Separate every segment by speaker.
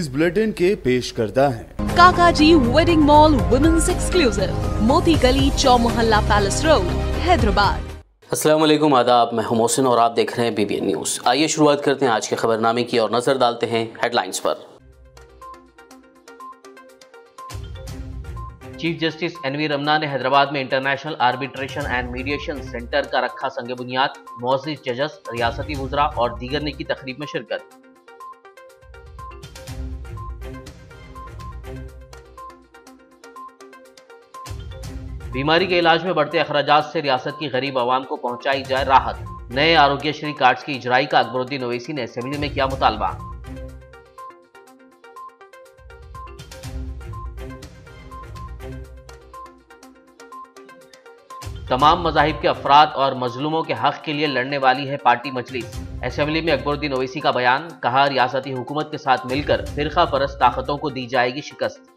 Speaker 1: News bulletin के पेश करता है
Speaker 2: काकाजी वेडिंग मॉल वुमेन्स एक्सक्लूसिव, मोती गली, चौमोहल्ला पैलेस रोड, हैदराबाद।
Speaker 3: अस्सलाम वालेकुम, आदाब। मैं हूं मोहसिन और आप देख रहे हैं BBN न्यूज़। आइए शुरुआत करते हैं आज के खबरनामे की और नजर डालते हैं हेडलाइंस पर। चीफ जस्टिस NV रमना ने हैदराबाद में international arbitration and mediation centre का रखा संग बुनियाद। मुअज़्ज़िज़ जजस, रियासती वुज़रा और दीगर ने की तकरीब में शिरकत। बीमारी के इलाज में बढ़ते अखराजात से रियासत की गरीब आवाम को पहुंचाई जाए राहत। नए आरोग्यश्री कार्ड्स की इजराई का अकबरुद्दीन ओवैसी ने असेंबली में किया मुतालबा। तमाम मज़ाहिब के अफराद और मजलूमों के हक के लिए लड़ने वाली है पार्टी मजलिस। असेंबली में अकबरुद्दीन ओवैसी का बयान, कहा रियासती हुकूमत के साथ मिलकर फिरका परस्त ताकतों को दी जाएगी शिकस्त।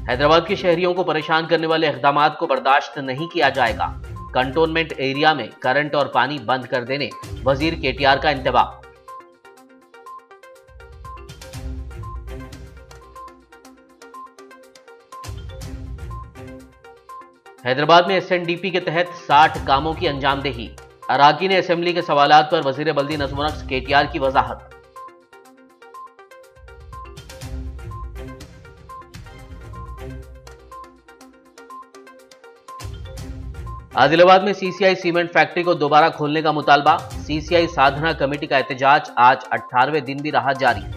Speaker 3: हैदराबाद के शहरियों को परेशान करने वाले इक़दामात को बर्दाश्त नहीं किया जाएगा। कंटोनमेंट एरिया में करंट और पानी बंद कर देने वजीर KTR का इंतबाह। हैदराबाद में SNDP के तहत 60 कामों की अंजामदेही। अराकीन असेंबली के सवालात पर वजीर बल्दी नज़्म नक्श KTR की वजाहत। आदिलाबाद में CCI सीमेंट फैक्ट्री को दोबारा खोलने का मुतालबा। CCI साधना कमेटी का एहतजाज आज 18वें दिन भी रहा जारी।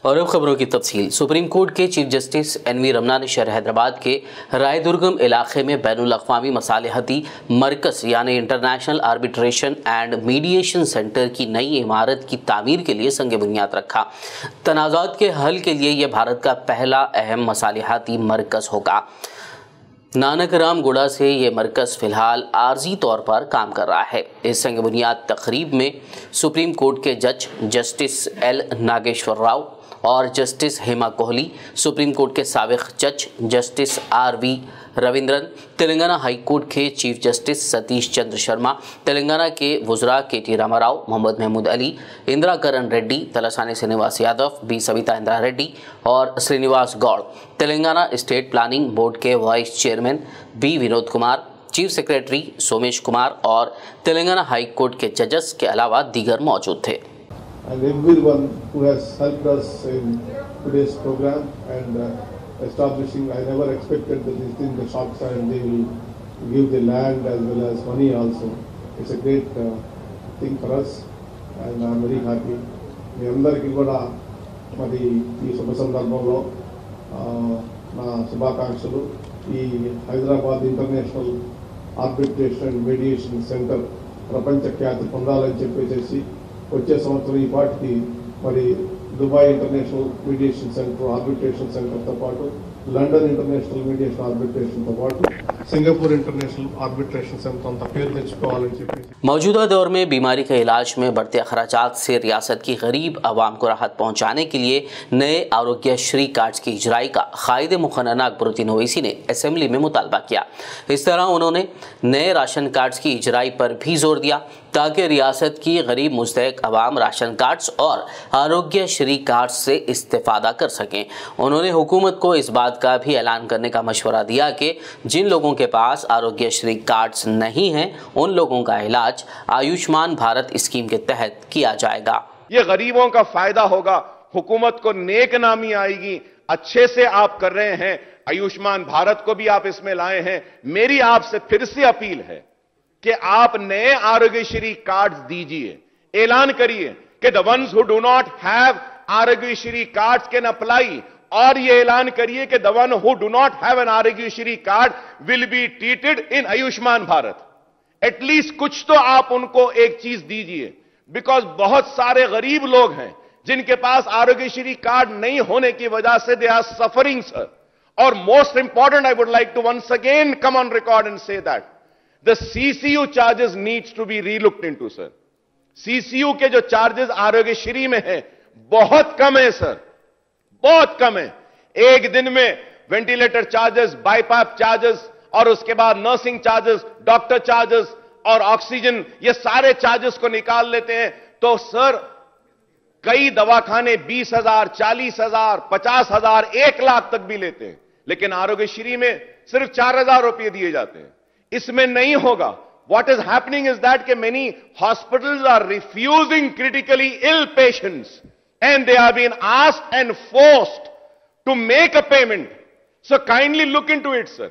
Speaker 3: और अब खबरों की तफसील। सुप्रीम कोर्ट के चीफ जस्टिस NV रमना ने शहर हैदराबाद के रायदुर्गम इलाके में बैनुल अक़वामी मसालिहती मरकज़ यानी international arbitration and mediation centre की नई इमारत की तामीर के लिए संग बुनियाद रखा। तनाज़ात के हल के लिए यह भारत का पहला अहम मसालिहती मरकज़ होगा। नानक राम गुड़ा से ये मरकज़ फ़िलहाल आर्जी तौर पर काम कर रहा है। इस संग बुनियाद तकरीब में सुप्रीम कोर्ट के जज जस्टिस L नागेश्वर राव और justice Hema Kohli, supreme court के साबिक़ जज justice RV Ravindran, Telangana high court के चीफ जस्टिस सतीश चंद्र शर्मा, तेलंगाना के वुज़रा KT रामाराव, मोहम्मद महमूद अली, इंदिरा करण रेड्डी, तलासानी श्रीनिवास यादव, B सविता इंदिरा रेड्डी और Srinivas Goud, Telangana state planning board के vice chairman B Vinod Kumar, chief secretary Somesh Kumar और तेलंगाना हाई कोर्ट के जजेस के अलावा दीगर मौजूद थे।
Speaker 4: And everyone who has helped us in today's program and establishing. I never expected that within the short time they will give the land as well as money also. It's a great thing for us and I'm very happy. మీ అందరికీ కూడా మరి ఈ శుభ సందర్భంలో నా శుభాకాంక్షలు. ఈ Hyderabad international arbitration and mediation centre ప్రపంచ ఖ్యాతి పొందాలని చెప్పేసి వచ్చే సంవత్సరం ఈ పాటికి మరి Dubai international mediation centre arbitration సెంటర్తో పాటు లండన్ ఇంటర్నేషనల్ మీడియేషన్ ఆర్బిట్రేషన్తో పాటు सिंगापुर इंटरनेशनल आर्बिट्रेशन सेंटर अंत पेर తెచ్చుకోవాలని చెప్పి।
Speaker 3: मौजूदा दौर में बीमारी के इलाज में बढ़ते अखराजात से रियासत की गरीब आवाम को राहत पहुँचाने के लिए नए आरोग्यश्री कार्ड्स की इजराई का कायदे मुखन्ना अकबरुद्दीन ओवैसी ने असेंबली में मुतालबा किया। इस तरह उन्होंने नए राशन कार्ड्स की इजराई पर भी जोर दिया ताकि रियासत की गरीब मुस्तहक आवाम राशन कार्ड्स और आरोग्यश्री कार्ड्स से इस्तेफादा कर सकें। उन्होंने हुकूमत को इस बात का भी ऐलान करने का मशवरा दिया कि जिन लोगों के पास आरोग्यश्री कार्ड्स नहीं हैं उन लोगों का इलाज आयुष्मान भारत स्कीम के तहत किया जाएगा।
Speaker 5: ये गरीबों का फायदा होगा, हुकूमत को नेक नामी आएगी। अच्छे से आप कर रहे हैं, आयुष्मान भारत को भी आप इसमें लाए हैं। मेरी आपसे फिर से अपील है कि आप नए आरोग्यश्री कार्ड्स दीजिए, ऐलान करिए कि the ones who do not have Aarogyasri cards can apply, और ये ऐलान करिए कि the one who do not have an Aarogyasri card will be treated in Ayushman Bharat. At least कुछ तो आप उनको एक चीज दीजिए, बिकॉज बहुत सारे गरीब लोग हैं जिनके पास आरोग्यश्री कार्ड नहीं होने की वजह से दे आर सफरिंग सर। और most important, I would like to once again come on record and say that the CCU charges needs to be relooked into sir. CCU के जो चार्जेस आरोग्यश्री में है बहुत कम है सर, बहुत कम है। एक दिन में वेंटिलेटर चार्जेस, बाईपास चार्जेस और उसके बाद नर्सिंग चार्जेस, डॉक्टर चार्जेस और ऑक्सीजन, ये सारे चार्जेस को निकाल लेते हैं तो सर कई दवाखाने 20,000, 40,000, 50,000, 1 लाख तक भी लेते हैं, लेकिन आरोग्यश्री में सिर्फ 4,000 रुपए दिए जाते हैं। इसमें नहीं होगा। What is happening is that many hospitals are refusing critically ill patients and they are being asked and forced to make a payment. So kindly look into it, sir.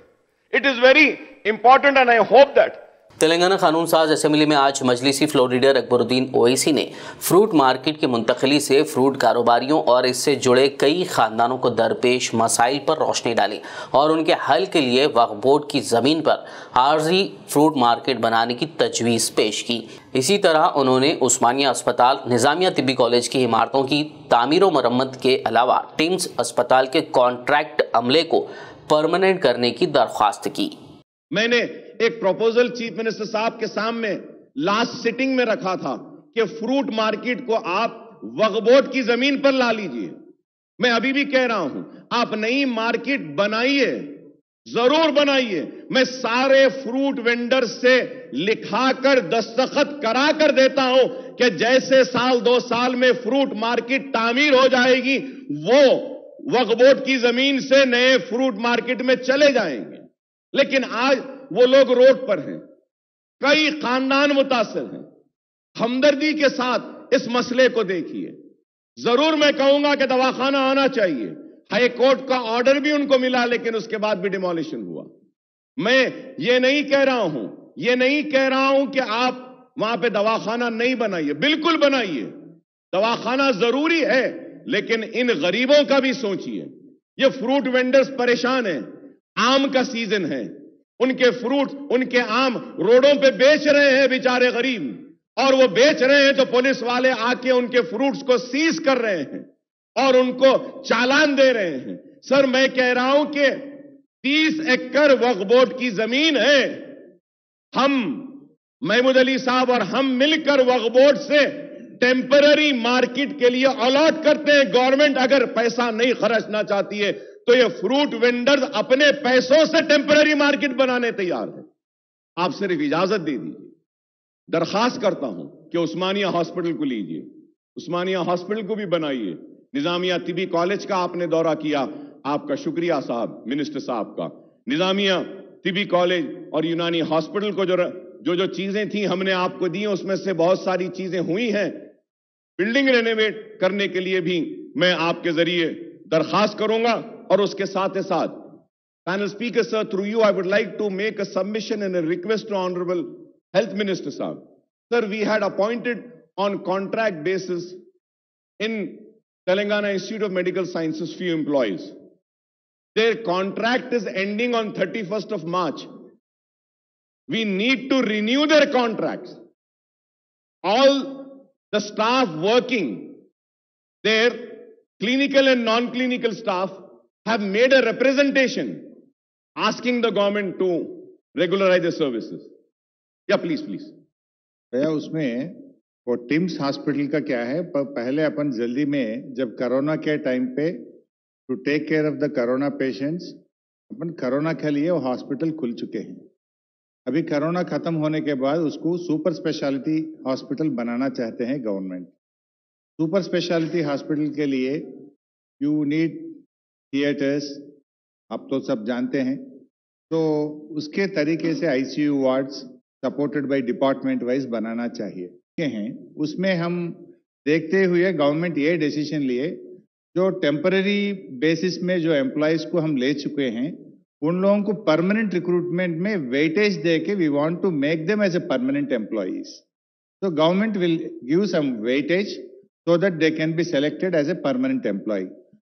Speaker 5: It is very important and I hope that
Speaker 3: Telangana कानून साज assembly में आज मजलिसी floor leader Akbaruddin Owaisi ने fruit market की मुंतकिली से fruit कारोबारियों और इससे जुड़े कई खानदानों को दरपेश मसाइल पर रोशनी डाली और उनके हल के लिए वक्फ बोर्ड की ज़मीन पर आर्जी फ्रूट मार्केट बनाने की तजवीज़ पेश की। इसी तरह उन्होंने उस्मानिया अस्पताल, निज़ामिया तिब्बी कॉलेज की इमारतों की तामीर व मरम्मत के अलावा टिम्स अस्पताल के कॉन्ट्रैक्ट अमले को परमानेंट करने की दरख्वास्त की।
Speaker 5: मैंने एक प्रपोजल चीफ मिनिस्टर साहब के सामने लास्ट सिटिंग में रखा था कि फ्रूट मार्केट को आप वक्फ बोर्ड की जमीन पर ला लीजिए। मैं अभी भी कह रहा हूं, आप नई मार्केट बनाइए, जरूर बनाइए। मैं सारे फ्रूट वेंडर से लिखाकर दस्तखत करा कर देता हूं कि जैसे साल 2 साल में फ्रूट मार्केट तामीर हो जाएगी, वो वक्फ बोर्ड की जमीन से नए फ्रूट मार्केट में चले जाएंगे। लेकिन आज वो लोग रोड पर हैं, कई खानदान मुतासिर हैं। हमदर्दी के साथ इस मसले को देखिए। जरूर मैं कहूंगा कि दवाखाना आना चाहिए। हाई कोर्ट का ऑर्डर भी उनको मिला, लेकिन उसके बाद भी डिमोलिशन हुआ। मैं ये नहीं कह रहा हूं कि आप वहां पे दवाखाना नहीं बनाइए, बिल्कुल बनाइए। दवाखाना जरूरी है, लेकिन इन गरीबों का भी सोचिए। ये फ्रूट वेंडर्स परेशान हैं, आम का सीजन है, उनके फ्रूट, उनके आम रोडों पे बेच रहे हैं बेचारे गरीब, और वो बेच रहे हैं तो पुलिस वाले आके उनके फ्रूट्स को सीज कर रहे हैं और उनको चालान दे रहे हैं। सर मैं कह रहा हूं कि 30 एकड़ वक्फ बोर्ड की जमीन है। हम महमूद अली साहब और हम मिलकर वक्फ बोर्ड से टेम्पररी मार्केट के लिए अलॉट करते हैं। गवर्नमेंट अगर पैसा नहीं खर्चना चाहती है तो ये फ्रूट वेंडर्स अपने पैसों से टेम्पररी मार्केट बनाने तैयार है। आप सिर्फ इजाजत दे दीजिए। दरखास्त करता हूं कि उस्मानिया हॉस्पिटल को लीजिए, उस्मानिया हॉस्पिटल को भी बनाइए। निजामिया तिब्बी कॉलेज का आपने दौरा किया, आपका शुक्रिया साहब, मिनिस्टर साहब का। निजामिया तिब्बी कॉलेज और यूनानी हॉस्पिटल को जो चीजें थी हमने आपको दी, उसमें से बहुत सारी चीजें हुई हैं। बिल्डिंग रेनोवेट करने के लिए भी मैं आपके जरिए दरखास्त करूंगा। और उसके साथ ही साथ panel speaker sir, through you I would like to make a submission and a request to honourable health minister साहब। Sir, we had appointed on contract basis in Telangana Institute of Medical Sciences few employees. Their contract is ending on 31st of March. We need to renew their contracts. All the staff working there, clinical and non-clinical staff, have made a representation asking the government to regularize the services. Yeah, please.
Speaker 6: भैया उसमें वो teams hospital का क्या है, पहले अपन जल्दी में जब कोरोना के टाइम पे to take care of the corona patients, अपन कोरोना के लिए वो हॉस्पिटल खुल चुके हैं। अभी कोरोना खत्म होने के बाद उसको सुपर स्पेशलिटी हॉस्पिटल बनाना चाहते हैं गवर्नमेंट। सुपर स्पेशलिटी हॉस्पिटल के लिए यू नीड थिएटर्स, आप तो सब जानते हैं। तो उसके तरीके से ICU wards supported by department wise बनाना चाहिए हैं। उसमें हम देखते हुए गवर्नमेंट ये डिसीजन लिए, जो टेम्पररी बेसिस में जो एम्प्लॉयज को हम ले चुके हैं उन लोगों को परमानेंट रिक्रूटमेंट में वेटेज दे के we want to make them as a permanent employees. So government will give some weightage so that they can be selected as a permanent employee.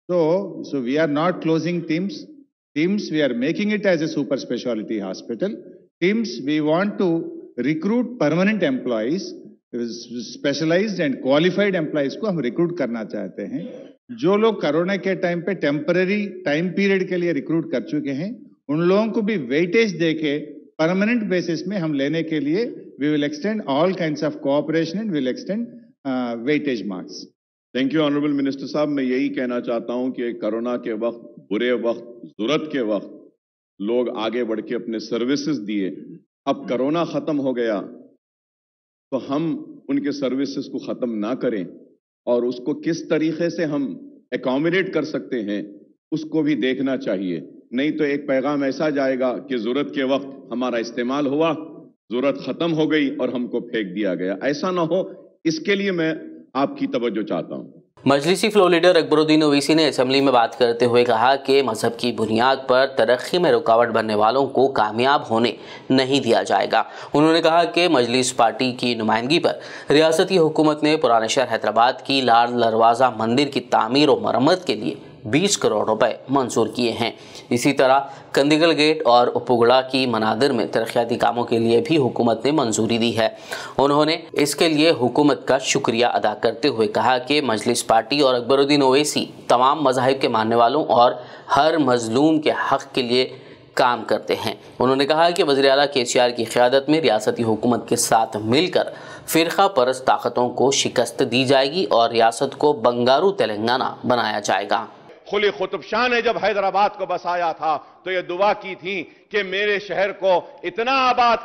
Speaker 6: So we are not closing TIMS. TIMS, we are making it as a super specialty hospital. TIMS, we want to recruit permanent employees, specialized and qualified employees को हम recruit करना चाहते हैं. जो लोग corona के time पे temporary time period के लिए रिक्रूट कर चुके हैं, उन लोगों को भी वेटेज देके परमानेंट बेसिस में हम लेने के लिए we will extend all kinds of cooperation and will extend weightage marks.
Speaker 5: Thank you honourable minister साहब। मैं यही कहना चाहता हूं कि कोरोना के वक्त, बुरे वक्त, जरूरत के वक्त लोग आगे बढ़ के अपने सर्विसेज दिए। अब कोरोना खत्म हो गया तो हम उनके सर्विसेज को खत्म ना करें और उसको किस तरीके से हम एकोमोडेट कर सकते हैं उसको भी देखना चाहिए। नहीं तो एक पैगाम ऐसा जाएगा कि जरूरत के वक्त हमारा इस्तेमाल हुआ, जरूरत खत्म हो गई और हमको फेंक दिया गया। ऐसा ना हो, इसके लिए मैं आपकी तवज्जो चाहता हूं।
Speaker 3: मजलिसी फ्लोर लीडर अकबरुद्दीन ओवैसी ने असेंबली में बात करते हुए कहा कि मजहब की बुनियाद पर तरक्की में रुकावट बनने वालों को कामयाब होने नहीं दिया जाएगा। उन्होंने कहा कि मजलिस पार्टी की नुमाइंदगी पर रियासती हुकूमत ने पुराने शहर हैदराबाद की लाल दरवाज़ा मंदिर की तामीर और मरम्मत के लिए 20 करोड़ रुपए मंजूर किए हैं। इसी तरह कंदीगल गेट और उपगुड़ा की मनादिर में तरक्याती कामों के लिए भी हुकूमत ने मंजूरी दी है। उन्होंने इसके लिए हुकूमत का शुक्रिया अदा करते हुए कहा कि मजलिस पार्टी और अकबरुद्दीन ओवैसी तमाम मज़ाहिब के मानने वालों और हर मजलूम के हक़ के लिए काम करते हैं। उन्होंने कहा कि वज़ीर आला KCR की क़यादत में रियासती हुकूमत के साथ मिलकर फ़िरक़ा परस्त ताकतों को शिकस्त दी जाएगी और रियासत को बंगारू तेलंगाना बनाया जाएगा।
Speaker 5: खुली कुतुब शाह ने जब हैदराबाद को बसाया था तो ये दुआ की थी कि मेरे शहर को इतना आबाद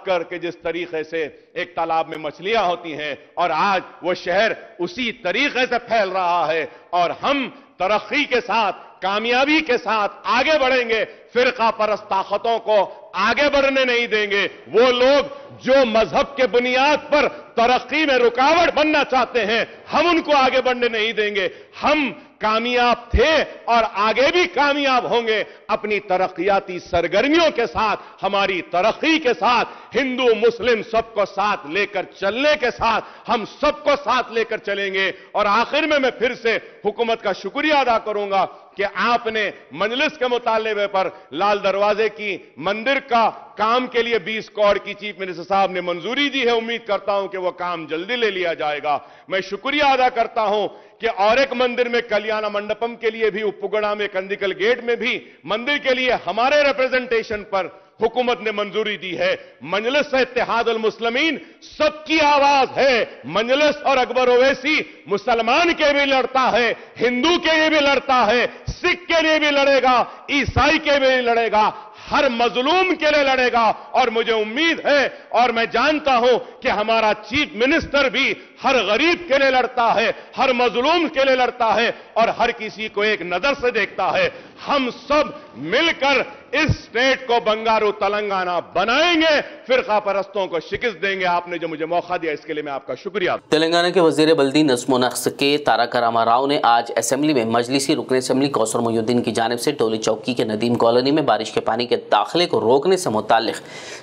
Speaker 5: कर कि जिस तरीके से एक तालाब में मछलियां होती हैं, और आज वो शहर उसी तरीके से फैल रहा है और हम तरक्की के साथ, कामयाबी के साथ आगे बढ़ेंगे। फिरका परस्त ताकतों को आगे बढ़ने नहीं देंगे। वो लोग जो मजहब के बुनियाद पर तरक्की में रुकावट बनना चाहते हैं, हम उनको आगे बढ़ने नहीं देंगे। हम कामयाब थे और आगे भी कामयाब होंगे अपनी तरक्याती सरगर्मियों के साथ, हमारी तरक्की के साथ, हिंदू मुस्लिम सबको साथ लेकर चलने के साथ हम सबको साथ लेकर चलेंगे। और आखिर में मैं फिर से हुकूमत का शुक्रिया अदा करूंगा कि आपने मजलिस के मुतालबे पर लाल दरवाजे की मंदिर का काम के लिए 20 करोड़ की चीफ मिनिस्टर साहब ने मंजूरी दी है। उम्मीद करता हूं कि वह काम जल्दी ले लिया जाएगा। मैं शुक्रिया अदा करता हूं कि और एक मंदिर में कल्याण मंडपम के लिए भी, उपगुड़ा में, कंदीकल गेट में भी मंदिर के लिए हमारे रिप्रेजेंटेशन पर हुकूमत ने मंजूरी दी है। मजलिस इत्तेहादुल मुस्लिमीन सबकी आवाज है। मजलिस और अकबर ओवैसी मुसलमान के भी लड़ता है, हिंदू के लिए भी लड़ता है, सिख के लिए भी लड़ेगा, ईसाई के लिए भी लड़ेगा, हर मजलूम के लिए लड़ेगा। और मुझे उम्मीद है और मैं जानता हूं कि हमारा चीफ मिनिस्टर भी हर गरीब के लिए लड़ता है, हर मजलूम के लिए लड़ता है और हर किसी को एक नजर से देखता है। हम सब मिलकर इस स्टेट को बंगारू तेलंगाना बनाएंगे, फिरका परस्तों को शिकस्त देंगे। आपने जो मुझे मौका दिया इसके लिए मैं आपका शुक्रिया।
Speaker 3: तेलंगाना के वजीर बल्दी नज़्म व नक्श के तारका रामा राव ने आज असेंबली में मजलिसी रुकन असेंबली कौसर मोहिउद्दीन की जानिब से टोली चौकी के नदीम कॉलोनी में बारिश के पानी के दाखिले को रोकने से मुताल्लिक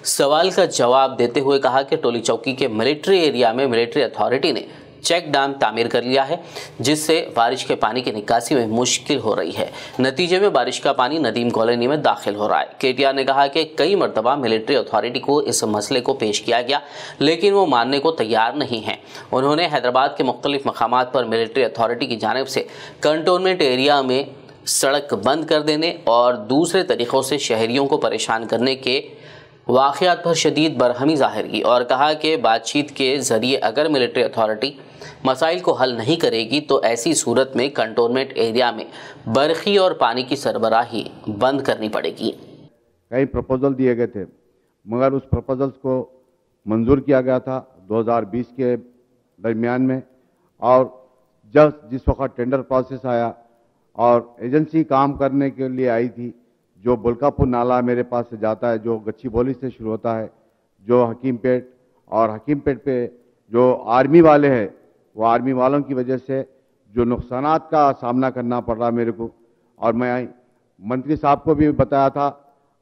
Speaker 3: सवाल का जवाब देते हुए कहा कि टोली चौकी के मिलिट्री एरिया में मिलिट्री अथॉरिटी ने चेक डैम तामीर कर लिया है, जिससे बारिश के पानी की निकासी में मुश्किल हो रही है। नतीजे में बारिश का पानी नदीम कॉलोनी में दाखिल हो रहा है। KTR ने कहा कि कई मरतबा मिलिट्री अथॉरिटी को इस मसले को पेश किया गया, लेकिन वो मानने को तैयार नहीं है। उन्होंने हैदराबाद के मुख्तलिफ मकामात पर मिलिट्री अथॉरिटी की जानिब से कंटोनमेंट एरिया में सड़क बंद कर देने और दूसरे तरीक़ों से शहरियों को परेशान करने के वाक़यात पर शदीद बरहमी ज़ाहिर की और कहा कि बातचीत के ज़रिए अगर मिलिट्री अथॉरिटी मसाइल को हल नहीं करेगी तो ऐसी सूरत में कंटोनमेंट एरिया में बरखी और पानी की सरबराही बंद करनी पड़ेगी।
Speaker 7: कई प्रपोजल दिए गए थे, मगर उस प्रपोजल्स को मंजूर किया गया था 2020 के दरमियान में, और जिस वक्त टेंडर प्रोसेस आया और एजेंसी काम करने के लिए आई थी, जो बुल्कापुर नाला मेरे पास से जाता है, जो गच्चीबौली से शुरू होता है, जो हकीमपेट, और हकीमपेट पे जो आर्मी वाले हैं, वो आर्मी वालों की वजह से जो नुकसानात का सामना करना पड़ रहा मेरे को, और मैं मंत्री साहब को भी बताया था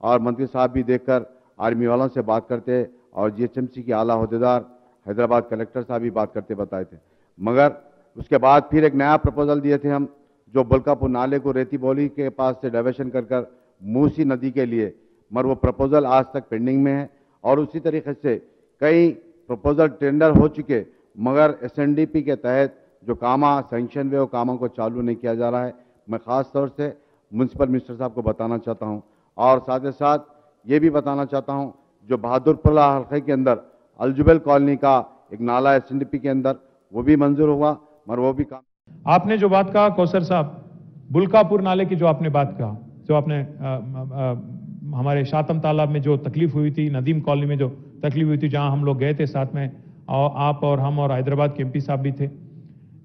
Speaker 7: और मंत्री साहब भी देखकर आर्मी वालों से बात करते और GHMC के आला अहदेदार हैदराबाद कलेक्टर साहब भी बात करते बताए थे। मगर उसके बाद फिर एक नया प्रपोजल दिए थे हम, जो बुल्कापुर नाले को रेती बौली के पास से डाइवर्शन कर मूसी नदी के लिए, मगर वो प्रपोजल आज तक पेंडिंग में है। और उसी तरीके से कई प्रपोजल टेंडर हो चुके, मगर SNDP के तहत जो कामा सैंक्शन हुए वो कामों को चालू नहीं किया जा रहा है। मैं ख़ास तौर से म्यूनसिपल मिनिस्टर साहब को बताना चाहता हूं, और साथ ही साथ ये भी बताना चाहता हूं, जो बहादुरपुरा हल्के के अंदर अलजुबेल कॉलोनी का एक नाला SNDP के अंदर वो भी मंजूर हुआ, मगर वो भी काम।
Speaker 8: आपने जो बात कहा कौसर साहब, बुल्कापुर नाले की जो आपने बात कहा, जो आपने हमारे शातम तालाब में जो तकलीफ हुई थी, नदीम कॉलोनी में जो तकलीफ हुई थी, जहां हम लोग गए थे साथ में, और आप और हम और हैदराबाद के एमपी साहब भी थे।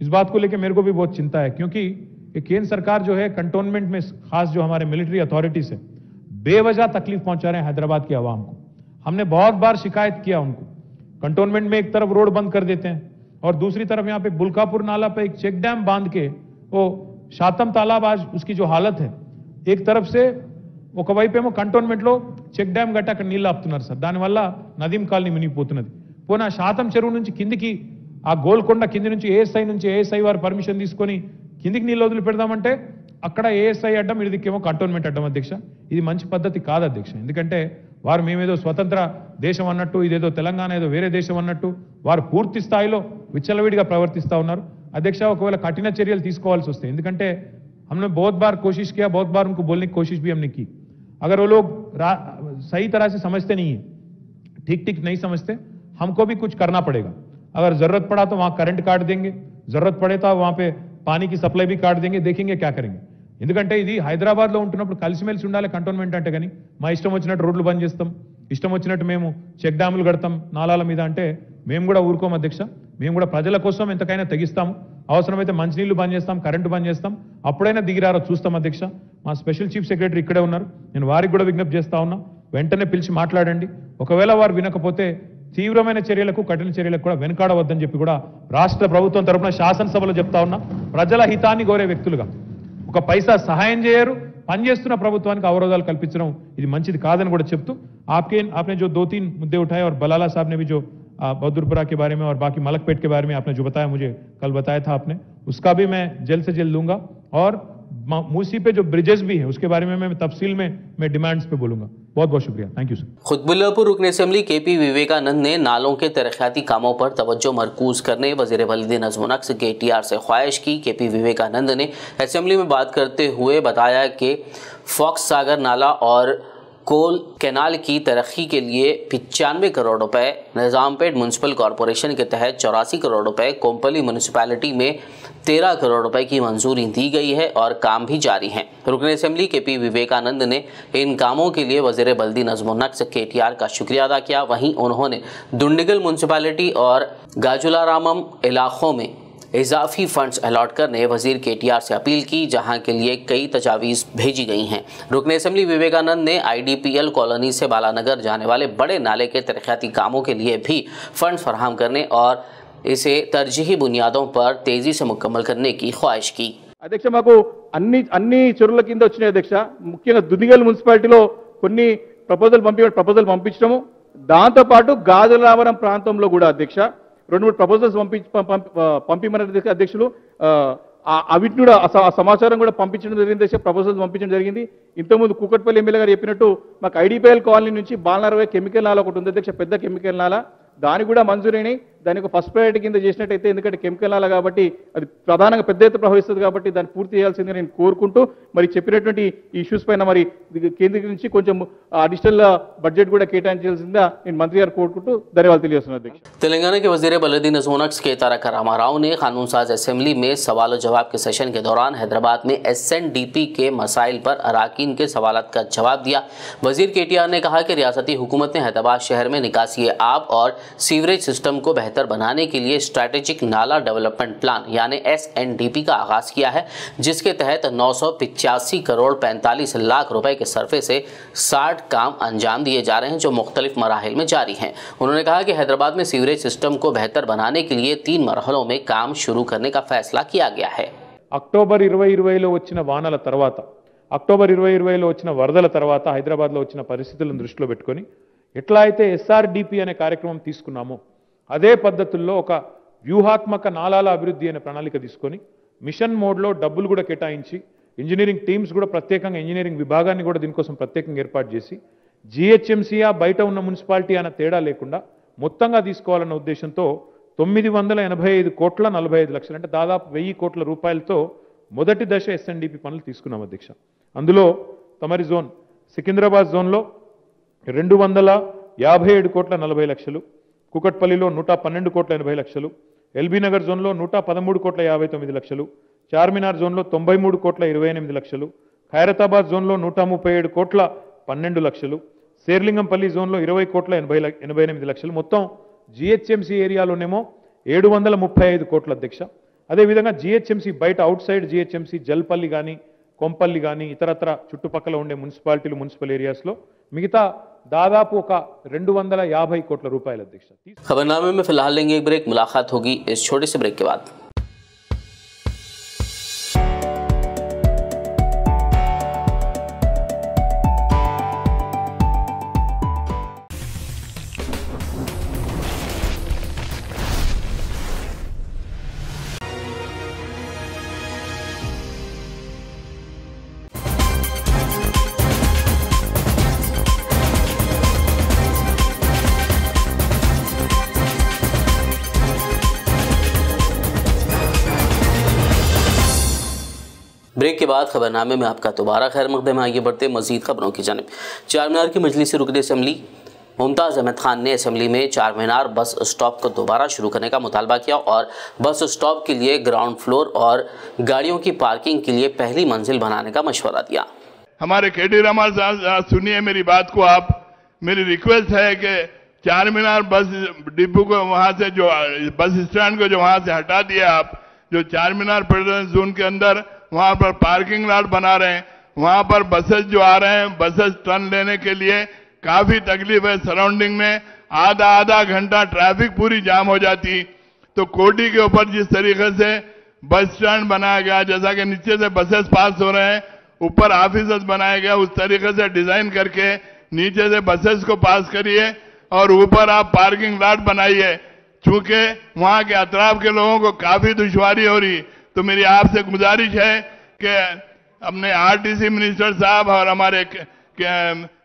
Speaker 8: इस बात को लेकर मेरे को भी बहुत चिंता है, क्योंकि ये केंद्र सरकार जो है कंटोनमेंट में, खास जो हमारे मिलिट्री अथॉरिटीज है, बेवजह तकलीफ पहुंचा रहे हैं हैदराबाद की आवाम को। हमने बहुत बार शिकायत किया उनको। कंटोनमेंट में एक तरफ रोड बंद कर देते हैं और दूसरी तरफ यहाँ पे बुल्कापुर नाला पे एक चेक डैम बांध के, वो शातम तालाब आज उसकी जो हालत है, एक तरफ से ఒక వైపేమో కంటోన్మెంట్ లో చెక్ డ్యామ్ గట్ట అక్కడ నీళ్ళు ఆపుతున్నారు సార్, దానివల్ల నదీం కాలనీ మునిగిపోతున్నది. పోనా శాతం చెరువు నుంచి కిందికి ఆ గోల్కొండ కింది నుంచి ఏఎస్ఐ వారు పర్మిషన్ తీసుకొని కిందికి నీళ్ళు వదిలి పెడదామంటే అక్కడ ఏఎస్ఐ అడ్డం, ఇదికేమో కంటోన్మెంట్ అడ్డం అధ్యక్ష. ఇది మంచి పద్ధతి కాదు అధ్యక్ష. ఎందుకంటే వారు మేమేదో స్వతంత్ర దేశం అన్నట్టు, ఇదేదో తెలంగాణ ఏదో వేరే దేశం అన్నట్టు వారు పూర్తి స్థాయిలో విచ్చలవిడిగా ప్రవర్తిస్తూ ఉన్నారు అధ్యక్ష. ఒకవేళ కఠిన చర్యలు తీసుకోవాల్సి వస్తే, ఎందుకంటే हमने बहुत बार कोशिश किया, बहुत बार उनको बोलने की कोशिश भी हमने की, अगर वो लोग सही तरह से समझते नहीं है, ठीक नहीं समझते, हमको भी कुछ करना पड़ेगा. अगर जरूरत पड़ा तो वहां करंट काट देंगे, जरूरत पड़े तो वहां पे पानी की सप्लाई भी काट देंगे, देखेंगे क्या करेंगे. ఎందుకంటే ఇది హైదరాబాద్ లో ఉంటున్నప్పుడు కలిసిమెలిసి ఉండాలి కంటోన్మెంట్ అంటే. కానీ మా ఇష్టం వచ్చినట్టు రోడ్లు బంద్ చేస్తాం, ఇష్టం వచ్చినట్టు మేము చెక్ డ్యాములు కడతాం నాలాల మీద అంటే మేము కూడా ఊరుకోం అధ్యక్ష. మేము కూడా ప్రజల కోసం ఎంతకైనా తెగిస్తాము. అవసరమైతే మంచినీళ్లు బంద్ చేస్తాం, కరెంటు బంద్ చేస్తాం, అప్పుడైనా దిగిరారో చూస్తాం అధ్యక్ష. మా స్పెషల్ చీఫ్ సెక్రటరీ ఇక్కడే ఉన్నారు, నేను వారికి కూడా విజ్ఞప్తి చేస్తా ఉన్నా, వెంటనే పిలిచి మాట్లాడండి. ఒకవేళ వారు వినకపోతే తీవ్రమైన చర్యలకు, కఠిన చర్యలకు కూడా వెనకాడవద్దని చెప్పి కూడా రాష్ట్ర ప్రభుత్వం తరపున శాసనసభలో చెప్తా ఉన్నా. ప్రజల హితాన్ని కోరే వ్యక్తులుగా ఒక పైసా సహాయం చేయరు, పనిచేస్తున్న ప్రభుత్వానికి అవరోధాలు కల్పించడం ఇది మంచిది కాదని కూడా చెప్తూ, आपने जो 2-3 मुद्दे उठाए और बलाला साहब ने भी जो बहादुरपुरा के बारे में और बाकी मलकपेट के बारे में आपने जो बताया, मुझे कल बताया था आपने, उसका भी मैं जल्द से जल्द लूंगा. और मूसी पे जो ब्रिजेस भी है उसके बारे में मैं तफसील में मैं डिमांड्स पे बोलूंगा. बहुत बहुत शुक्रिया, थैंक यू सर.
Speaker 3: खुतबुल्लापुर रुकन असेंबली केपी विवेकानंद ने नालों के तरक्याती कामों पर तवज्जो मरकूज करने वज़ीर बल्दी नज़्म व नक्श KTR से ख्वाहिश की. केपी विवेकानंद ने असेंबली में बात करते हुए बताया कि फॉक्स सागर नाला और कोल कैनाल की तरक्की के लिए 95 करोड़ रुपए, निज़ामपेट म्यूनसिपल कॉरपोरेशन के तहत 84 करोड़ रुपए, कोम्पली म्यूनसिपैलिटी में 13 करोड़ रुपए की मंजूरी दी गई है और काम भी जारी हैं. रुकन असेंबली KP विवेकानंद ने इन कामों के लिए वज़ीर बल्दी नज़्म व नक्श KTR का शुक्रिया अदा किया. वहीं उन्होंने दुंडिगल म्यूनसिपैलिटी और गाजुलारामम इलाकों में इजाफी फंड्स अलॉट करने वजीर KTR से अपील की, जहां के लिए कई तजावीज़ भेजी गई हैं. रुकन असेंबली विवेकानंद ने IDPL कॉलोनी से बालानगर जाने वाले बड़े नाले के तरक्याती कामों के लिए भी फंड्स फराहम करने और इसे तरजीही बुनियादों पर तेजी से मुकम्मल करने की ख्वाहिश की.
Speaker 9: అధ్యక్ష, మాకు అన్ని చెరువుల కింద వచ్చినాయి అధ్యక్ష. ముఖ్యంగా దుండిగల్ మున్సిపాలిటీలో కొన్ని ప్రపోజల్ పంపించడము, దాంతోపాటు గాజులావరం ప్రాంతంలో కూడా అధ్యక్ష 2-3 ప్రపోజల్స్ పంపించమన్నారు అధ్యక్షులు. అవిటిని కూడా ఆ సమాచారం కూడా పంపించడం జరిగింది అధ్యక్ష, ప్రపోజల్స్ పంపించడం జరిగింది. ఇంతకుముందు కూకట్పల్లి ఎమ్మెల్యే గారు చెప్పినట్టు మాకు IDPL కాలనీ నుంచి బాలనరవై కెమికల్ నాలా ఒకటి ఉంది అధ్యక్ష, పెద్ద కెమికల్ నాలా, దానికి కూడా మంజూరైన, దానికి ఫస్ట్ ప్రయారిటీ కింద చేసినట్టయితే, ఎందుకంటే కెమికల్ నాలా కాబట్టి అది ప్రధానంగా పెద్ద ఎత్తున ప్రవహిస్తుంది కాబట్టి దాన్ని పూర్తి చేయాల్సిందిగా నేను కోరుకుంటూ, మరి చెప్పినటువంటి ఇష్యూస్ పైన మరి కేంద్రీకరించి కొంచెం అడిషనల్ బడ్జెట్ కూడా కేటాయించాల్సిందిగా నేను మంత్రి గారు కోరుకుంటూ ధన్యవాదాలు తెలియజేస్తున్నాను అధ్యక్ష.
Speaker 3: तेलंगाना के वज़ीर बल्दी नज़्म व नक्श KTR रामाराव ने कानून साज असेंबली में सवाल जवाब के सेशन के दौरान हैदराबाद में SNDP के मसाइल पर अराकीन के सवालात का जवाब दिया. वज़ीर KTR ने कहा कि रियासती हुकूमत ने हैदराबाद शहर में निकासी आब और सीवरेज सिस्टम को बेहतर बनाने के लिए स्ट्रैटेजिक नाला डेवलपमेंट प्लान यानी SNDP का आगाज किया है, जिसके तहत 985 करोड़ 45 लाख रुपए के सरफे से 60 काम अंजाम दिए जा रहे हैं, जो मुख्तलिफ मराहिल में जारी हैं. उन्होंने कहा कि हैदराबाद में सीवरेज सिस्टम को बेहतर बनाने के लिए 3 मरहलों में काम शुरू करने का फैसला किया गया है.
Speaker 8: అక్టోబర్ 2020లో వచ్చిన వానల తర్వాత, అక్టోబర్ 2020లో వచ్చిన వరదల తర్వాత హైదరాబాద్లో వచ్చిన పరిస్థితులను దృష్టిలో పెట్టుకొని ఎట్లా అయితే SRDP అనే కార్యక్రమం తీసుకున్నామో అదే పద్ధతుల్లో ఒక వ్యూహాత్మక నాలాల అభివృద్ధి అనే ప్రణాళిక తీసుకొని మిషన్ మోడ్లో డబ్బులు కూడా కేటాయించి, ఇంజనీరింగ్ టీమ్స్ కూడా ప్రత్యేకంగా ఇంజనీరింగ్ విభాగాన్ని కూడా దీనికోసం ప్రత్యేకంగా ఏర్పాటు చేసి, GHMC బయట ఉన్న మున్సిపాలిటీ అనే తేడా లేకుండా మొత్తంగా తీసుకోవాలన్న ఉద్దేశంతో 985 కోట్ల 45 లక్షలు అంటే దాదాపు 1000 కోట్ల రూపాయలతో మొదటి దశ SNDP పనులు తీసుకున్నాం అధ్యక్ష. అందులో తమరి జోన్ సికింద్రాబాద్ జోన్లో 257 కోట్ల 40 లక్షలు, కుకట్పల్లిలో 112 కోట్ల 80 లక్షలు, ఎల్బీ నగర్ జోన్లో 113,59 లక్షలు, చార్మినార్ జోన్లో 93,28 లక్షలు, ఖైరతాబాద్ జోన్లో 137,12 లక్షలు, శేర్లింగంపల్లి జోన్లో 20,88 లక్షలు, మొత్తం జిహెచ్ఎంసీ ఏరియాలోనేమో 735 కోట్ల అధ్యక్ష. అదేవిధంగా జిహెచ్ఎంసీ బయట అవుట్ సైడ్ జిహెచ్ఎంసీ జల్పల్లి కానీ కొంపల్లి కానీ ఇతరత్ర చుట్టుపక్కల ఉండే మున్సిపాలిటీలు మున్సిపల్ ఏరియాస్లో మిగతా दादाపు ఒక 250 కోట్ల రూపాయల అధ్యక్ష.
Speaker 3: खबरनामे में फिलहाल लेंगे एक ब्रेक, मुलाकात होगी इस छोटे से ब्रेक के बाद। ब्रेक के बाद खबरनामे में आपका दोबारा खैर मकदम है। आगे बढ़ते मजीद खबरों की जानिब। चारमीनार की मजलिस रुकन असम्बली मुमताज़ अहमद खान ने असम्बली में चारमीनार बस स्टॉप को दोबारा शुरू करने का मुतालबा किया और बस स्टॉप के लिए ग्राउंड फ्लोर और गाड़ियों की पार्किंग के लिए पहली मंजिल बनाने का मशवरा दिया।
Speaker 10: हमारे केडी रमाल साहब सुनिए मेरी बात को आप, मेरी रिक्वेस्ट है कि चारमीनार बस डिपो को वहां से जो बस स्टैंड को जो वहां से हटा दिया आप, जो चारमीनार पर्यटन जोन के अंदर वहां पर पार्किंग लॉट बना रहे हैं, वहां पर बसेस जो आ रहे हैं, बसेस टर्न लेने के लिए काफी तकलीफ है। सराउंडिंग में आधा घंटा ट्रैफिक पूरी जाम हो जाती। तो कोटी के ऊपर जिस तरीके से बस स्टैंड बनाया गया, जैसा कि नीचे से बसेस पास हो रहे हैं, ऊपर ऑफिसेस बनाए गए, उस तरीके से डिजाइन करके नीचे से बसेस को पास करिए और ऊपर आप पार्किंग लॉट बनाइए। चूंकि वहां के अतराफ के लोगों को काफी दुश्वारी हो रही, तो मेरी आपसे गुजारिश है कि अपने आरटीसी मिनिस्टर साहब और हमारे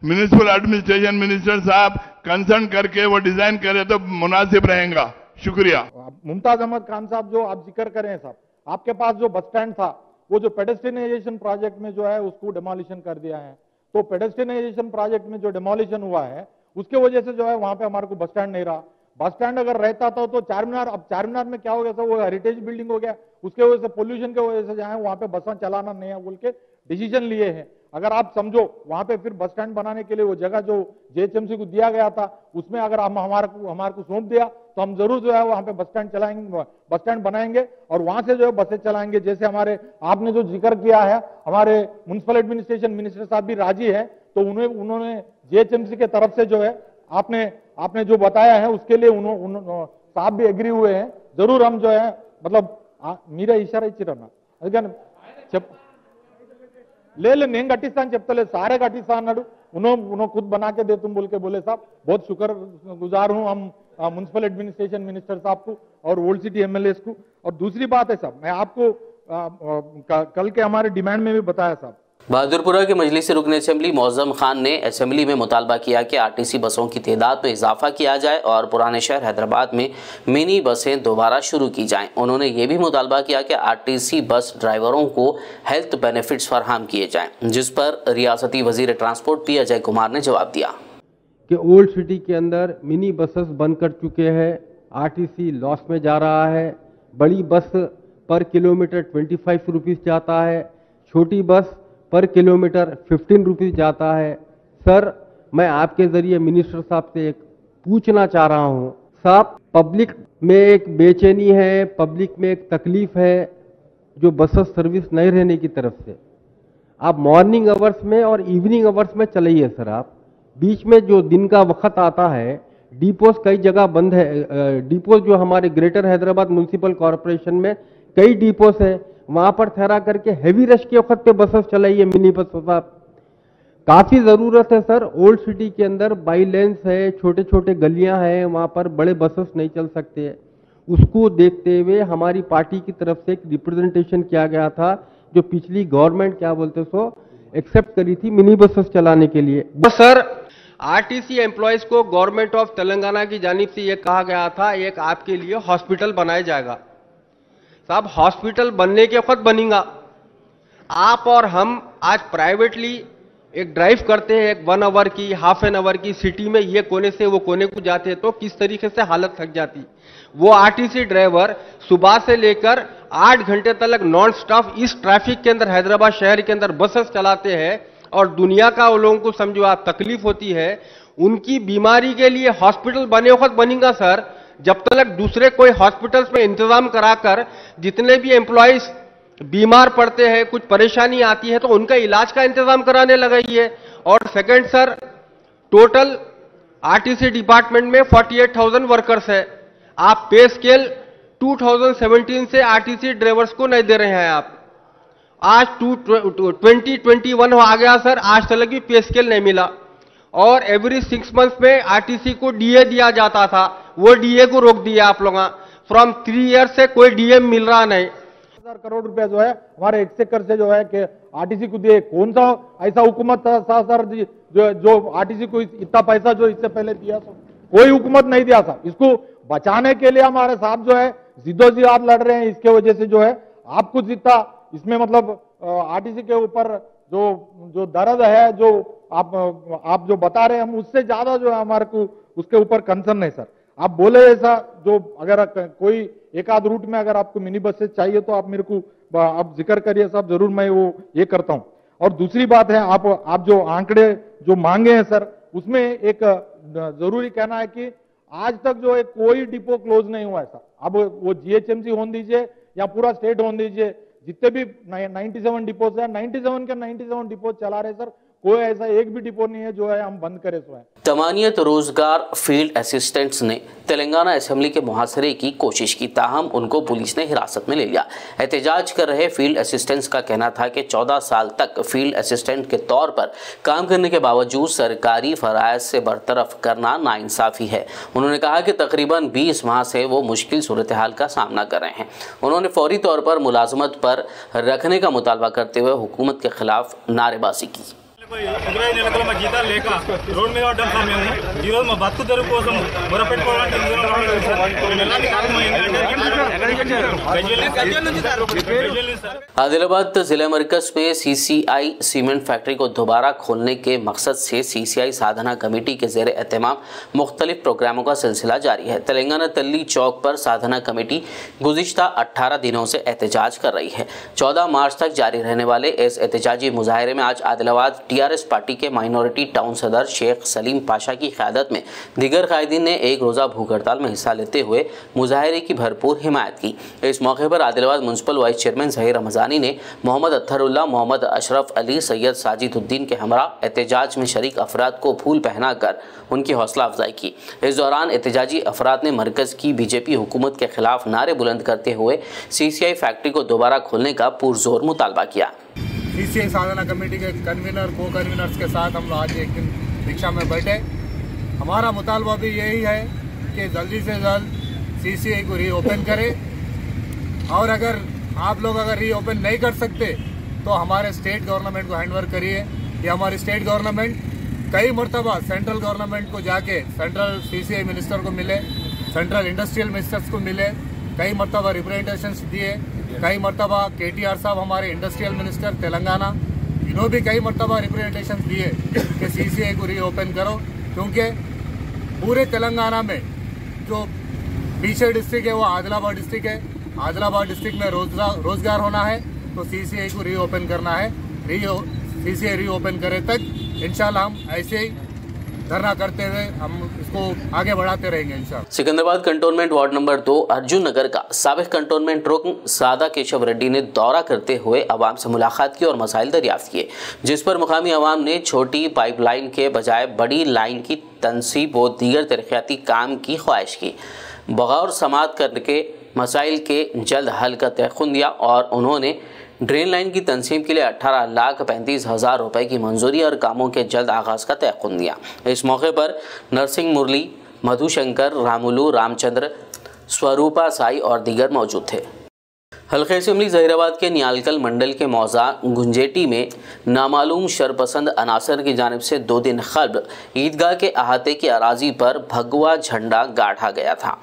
Speaker 10: म्युनिसिपल एडमिनिस्ट्रेशन मिनिस्टर साहब कंसर्न करके वो डिजाइन करे तो मुनासिब रहेगा। शुक्रिया।
Speaker 9: मुमताज अहमद खान साहब, जो आप जिक्र कर रहे हैं साहब, आपके पास जो बस स्टैंड था वो जो पेडेस्ट्रियनाइजेशन प्रोजेक्ट में जो है उसको डिमोलिशन कर दिया है। तो पेडेस्ट्रियनाइजेशन प्रोजेक्ट में जो डिमोलिशन हुआ है उसके वजह से जो है वहां पे हमारे को बस स्टैंड नहीं रहा। बस स्टैंड अगर रहता था तो चारमीनार, अब चारमीनार में क्या हो गया था, वो हेरिटेज बिल्डिंग हो गया, उसके वजह से पोल्यूशन के वजह से जो है वहां पे बसें चलाना नहीं है बोल के डिसीजन लिए हैं। अगर आप समझो वहां पे फिर बस स्टैंड बनाने के लिए वो जगह जो जेएचएमसी को दिया गया था उसमें अगर हम हमारे को सौंप दिया तो हम जरूर जो है वहां पे बस स्टैंड चलाएंगे, बस स्टैंड बनाएंगे और वहां से जो है बसें चलाएंगे। जैसे हमारे आपने जो जिक्र किया है, हमारे म्युनिसिपल एडमिनिस्ट्रेशन मिनिस्टर साहब भी राजी है, तो उन्होंने जेएचएमसी के तरफ से जो है आपने जो बताया है उसके लिए साहब भी एग्री हुए हैं। जरूर हम जो है मतलब మీరే ఇషారా ఇచ్చిరన్నా అందుకని ले నేను కట్టిస్తాను చెప్తలే सारे కట్టిస్తా అన్నాడు। उन्होंने खुद बना के दे तुम बोल के बोले साहब बहुत शुक्रगुजार हूं हम म्युनिसिपल एडमिनिस्ट्रेशन मिनिस्टर साहब को और ओल्ड सिटी एमएलएस को। और दूसरी बात है साहब, मैं आपको कल के हमारे डिमांड में भी बताया साहब,
Speaker 3: बहादुरपुरा के मजलिस रुकन असम्बली मौज़म खान ने असम्बली में मुतालबा किया कि आरटीसी बसों की तादाद में इजाफा किया जाए और पुराने शहर हैदराबाद में मिनी बसें दोबारा शुरू की जाएं। उन्होंने ये भी मुतालबा किया कि आरटीसी बस ड्राइवरों को हेल्थ बेनिफिट्स फराहम किए जाएं, जिस पर रियासती वजीर ट्रांसपोर्ट पी अजय कुमार ने जवाब दिया
Speaker 11: कि ओल्ड सिटी के अंदर मिनी बसेस बंद कर चुके हैं, आरटीसी लॉस में जा रहा है। बड़ी बस पर किलोमीटर 25 रुपीज़ जाता है, छोटी बस पर किलोमीटर 15 रुपीज़ जाता है। सर, मैं आपके जरिए मिनिस्टर साहब से एक पूछना चाह रहा हूं, साहब पब्लिक में एक बेचैनी है, पब्लिक में एक तकलीफ है जो बसेस सर्विस नहीं रहने की तरफ से। आप मॉर्निंग आवर्स में और इवनिंग आवर्स में चलाइए सर। आप बीच में जो दिन का वक्त आता है, डिपोज कई जगह बंद है। डिपोज जो हमारे ग्रेटर हैदराबाद म्युनिसिपल कॉरपोरेशन में कई डिपोज है, वहां पर ठहरा करके हैवी रश के वक्त पे बसेस चलाइए, मिनी बस साहब काफी जरूरत है सर। ओल्ड सिटी के अंदर बाई लेन्स है, छोटे छोटे गलियां हैं, वहां पर बड़े बसेस नहीं चल सकते। उसको देखते हुए हमारी पार्टी की तरफ से एक रिप्रेजेंटेशन किया गया था, जो पिछली गवर्नमेंट क्या बोलते सो एक्सेप्ट करी थी मिनी बसेस चलाने के लिए। बस सर, आरटीसी एम्प्लॉयज को गवर्नमेंट ऑफ तेलंगाना की जानिब से यह कहा गया था एक आपके लिए हॉस्पिटल बनाया जाएगा। साहब हॉस्पिटल बनने के वक्त बनेगा, आप और हम आज प्राइवेटली एक ड्राइव करते हैं, एक 1 आवर की, हाफ एन आवर की, सिटी में ये कोने से वो कोने को जाते हैं तो किस तरीके से हालत थक जाती। वो आरटीसी ड्राइवर सुबह से लेकर 8 घंटे तक नॉन स्टॉप इस ट्रैफिक के अंदर हैदराबाद शहर के अंदर बसेस चलाते हैं और दुनिया का वो लोगों को समझो आप तकलीफ होती है। उनकी बीमारी के लिए हॉस्पिटल बने वक्त बनेगा सर, जब तक दूसरे कोई हॉस्पिटल्स में इंतजाम कराकर जितने भी एम्प्लॉइज बीमार पड़ते हैं, कुछ परेशानी आती है तो उनका इलाज का इंतजाम कराने लगाइए। और second sir, total RTC department में 48,000 वर्कर्स है। आप पे स्केल 2017 से आरटीसी ड्राइवर्स को नहीं दे रहे हैं। आप आज 2021 आ गया सर, आज तक भी पे स्केल नहीं मिला। और एवरी 6 मंथ्स में आरटीसी को डीए दिया जाता था, वो डीए को रोक दिया आप लोग। फ्रॉम 3 ईयर्स से कोई डीए मिल रहा नहीं।
Speaker 9: 1000 करोड़ रुपया जो है हमारे एक्सचेकर से जो है कि आरटीसी को दिए। कौन सा ऐसा हुकूमत था सर जो आरटीसी को इतना पैसा जो इससे पहले दिया था? कोई हुकूमत नहीं दिया था। इसको बचाने के लिए हमारे साहब जो है जिद्दोजहद लड़ रहे हैं। इसके वजह से जो है आपको जितना इसमें मतलब आरटीसी के ऊपर जो दर्द है, जो आप जो बता रहे हैं, हम उससे ज्यादा जो है हमारे को उसके ऊपर कंसर्न है सर। आप बोले ऐसा जो अगर कोई एक आध रूट में अगर आपको मिनी बसेस चाहिए तो आप मेरे को आप जिक्र करिए साहब, जरूर मैं वो ये करता हूं। और दूसरी बात है, आप जो आंकड़े जो मांगे हैं सर, उसमें एक जरूरी कहना है कि आज तक जो है कोई डिपो क्लोज नहीं हुआ है सर। अब वो जीएचएमसी होने दीजिए या पूरा स्टेट होने दीजिए, जितने भी 97 डिपोज है, 97 के 97 डिपोज चला रहे सर। कोई ऐसा एक भी डिपो नहीं है जो है हम बंद करें सो है।
Speaker 3: तमानियत रोजगार फील्ड असिस्टेंट्स ने तेलंगाना असेंबली के मुहासरे की कोशिश की, ताहम उनको पुलिस ने हिरासत में ले लिया। एहतजाज कर रहे फील्ड असिस्टेंट्स का कहना था कि 14 साल तक फील्ड असिस्टेंट के तौर पर काम करने के बावजूद सरकारी फराइज से बरतरफ करना नाइंसाफी है। उन्होंने कहा कि तकरीबन 20 माह से वो मुश्किल सूरत हाल का सामना कर रहे हैं। उन्होंने फौरी तौर पर मुलाजमत पर रखने का मुतालबा करते हुए हुकूमत के खिलाफ नारेबाजी की।
Speaker 12: 20 నెలల మా జీతాలు లేక రోడ్ మీద పడ్డాం సార్ మేము। ఈరోజు మా బతుకు తెరువు కోసం మొరపెట్టుకోవాలంటే
Speaker 3: आदिलाबाद जिला मरकज में सीसीआई सीमेंट फैक्ट्री को दोबारा खोलने के मकसद से सीसीआई साधना कमेटी के ज़ेर एहतमाम मुख्तलिफ प्रोग्रामों का सिलसिला जारी है। तेलंगाना तल्ली चौक पर साधना कमेटी गुज़िश्ता 18 दिनों से एहतजाज कर रही है। 14 मार्च तक जारी रहने वाले इस एहतजाजी मुजाहरे में आज आदिलाबाद टीआरएस पार्टी के माइनॉरिटी टाउन सदर शेख सलीम पाशा की क़यादत में दीगर कायदीन ने एक रोज़ा भूख हड़ताल में हिस्सा लेते हुए मुजाहरे की भरपूर हिमायत की। इस मौके पर Adilabad municipal vice chairman Zaheer Ramzani ने मोहम्मद अत्थरुल्लाह, मोहम्मद अशरफ अली, सैयद साजिदुद्दीन के हमरा एहतजाज में शरीक अफराद को फूल पहनाकर उनकी हौसला अफजाई की। इस दौरान एहतजाजी अफराद ने मरकज़ की बीजेपी हुकूमत के खिलाफ नारे बुलंद करते हुए सीसीआई फैक्ट्री को दोबारा खोलने का पुरजोर मुतालबा किया।
Speaker 13: सीसीआई साधना कमेटी के कन्वीनर, को कन्वीनर्स के साथ हम लोग आज एक दिन रिक्शा में बैठे। हमारा मुतालबा भी यही है कि जल्दी से जल्द सीसीआई को रीओपन करें और अगर आप लोग अगर रीओपन नहीं कर सकते तो हमारे स्टेट गवर्नमेंट को हैंडओवर करिए। कि हमारी स्टेट गवर्नमेंट कई मरतबा सेंट्रल गवर्नमेंट को जाके सेंट्रल सीसीआई मिनिस्टर को मिले, सेंट्रल इंडस्ट्रियल मिनिस्टर्स को मिले, कई मरतबा रिप्रेजेंटेशंस दिए, कई मरतबा केटीआर साहब हमारे इंडस्ट्रियल मिनिस्टर तेलंगाना, इन्होंने भी कई मरतबा रिप्रेजेंटेशन दिए कि सीसीआई को रीओपन करो। क्योंकि पूरे तेलंगाना में जो पीछे डिस्ट्रिक्ट है वो आदिलाबाद डिस्ट्रिक्ट है। आदिलाबाद डिस्ट्रिक्ट में रोजगार होना है तो सीसीआई को रीओपन करना है। सीसीआई रीओपन करे तक इंशाल्लाह हम ऐसे ही धरना करते हुए हम इसको आगे बढ़ाते रहेंगे इंशाल्लाह।
Speaker 3: Secunderabad cantonment ward number 2 Arjun Nagar का साबिक कंटोनमेंट रुकन सादा केशव रेड्डी ने दौरा करते हुए अवाम से मुलाकात की और मसाइल दरियाफ्त किए, जिस पर मुकामी अवाम ने छोटी पाइपलाइन के बजाय बड़ी लाइन की तनसीब व दीगर तरक्याती काम की ख्वाहिश की। बगौर समाअत करके मसाइल के जल्द हल का तयक़ुन दिया और उन्होंने ड्रेन लाइन की तंसीब के लिए 18,35,000 रुपए की मंजूरी और कामों के जल्द आगाज़ का तयक़ुन दिया। इस मौके पर नरसिंह मुरली, मधुशंकर, रामुलू, रामचंद्र, स्वरूपा साई और दीगर मौजूद थे। हल्के असेंबली जहीराबाद के नियालकल मंडल के मौजा गुंजेटी में नामालूम शरपसंद अनासर की जानिब से 2 दिन कबल ईदगाह के अहाते की अराजी पर भगवा झंडा गाड़ा गया था।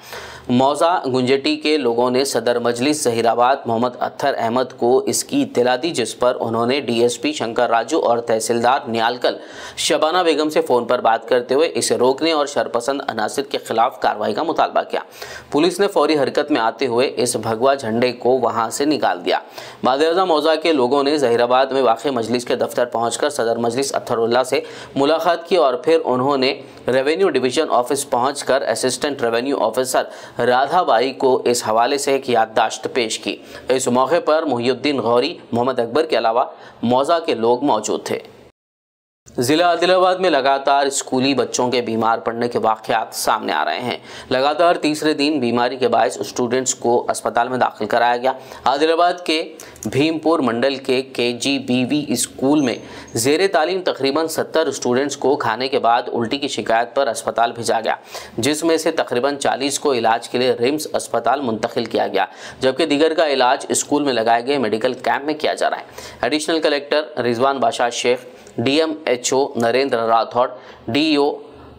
Speaker 3: मौजा गुंजेटी के लोगों ने सदर मजलिस जहीराबाद मोहम्मद अत्तर अहमद को इसकी इत्तला दी, जिस पर उन्होंने डीएसपी शंकर राजू और तहसीलदार नियालकल शबाना बेगम से फ़ोन पर बात करते हुए इसे रोकने और शरपसंद अनासर के खिलाफ कार्रवाई का मुतालबा किया। पुलिस ने फौरी हरकत में आते हुए इस भगवा झंडे को वहां से निकाल दिया। बाद मौजा के लोगों ने जहीराबाद में वाक़ मजलिस के दफ्तर पहुंचकर सदर मजलिस अत्तरुल्लाह से मुलाकात की और फिर उन्होंने रेवेन्यू डिवीजन ऑफिस पहुंचकर असिस्टेंट रेवेन्यू ऑफिसर राधाबाई को इस हवाले से एक याददाश्त पेश की। इस मौके पर मुहियुद्दीन गौरी, मोहम्मद अकबर के अलावा मौजा के लोग मौजूद थे। जिला आदिलाबाद में लगातार स्कूली बच्चों के बीमार पड़ने के वाक़यात सामने आ रहे हैं। लगातार तीसरे दिन बीमारी के बायस स्टूडेंट्स को अस्पताल में दाखिल कराया गया। आदिलाबाद के भीमपुर मंडल के KGBV स्कूल में ज़ेरे तालीम तकरीबन 70 स्टूडेंट्स को खाने के बाद उल्टी की शिकायत पर अस्पताल भेजा गया, जिसमें से तकरीबन 40 को इलाज के लिए रिम्स अस्पताल मुंतकिल किया गया, जबकि दीगर का इलाज स्कूल में लगाए गए मेडिकल कैंप में किया जा रहा है। एडिशनल कलेक्टर रिजवान बादशाह शेख, DMHO नरेंद्र राठौड़, DO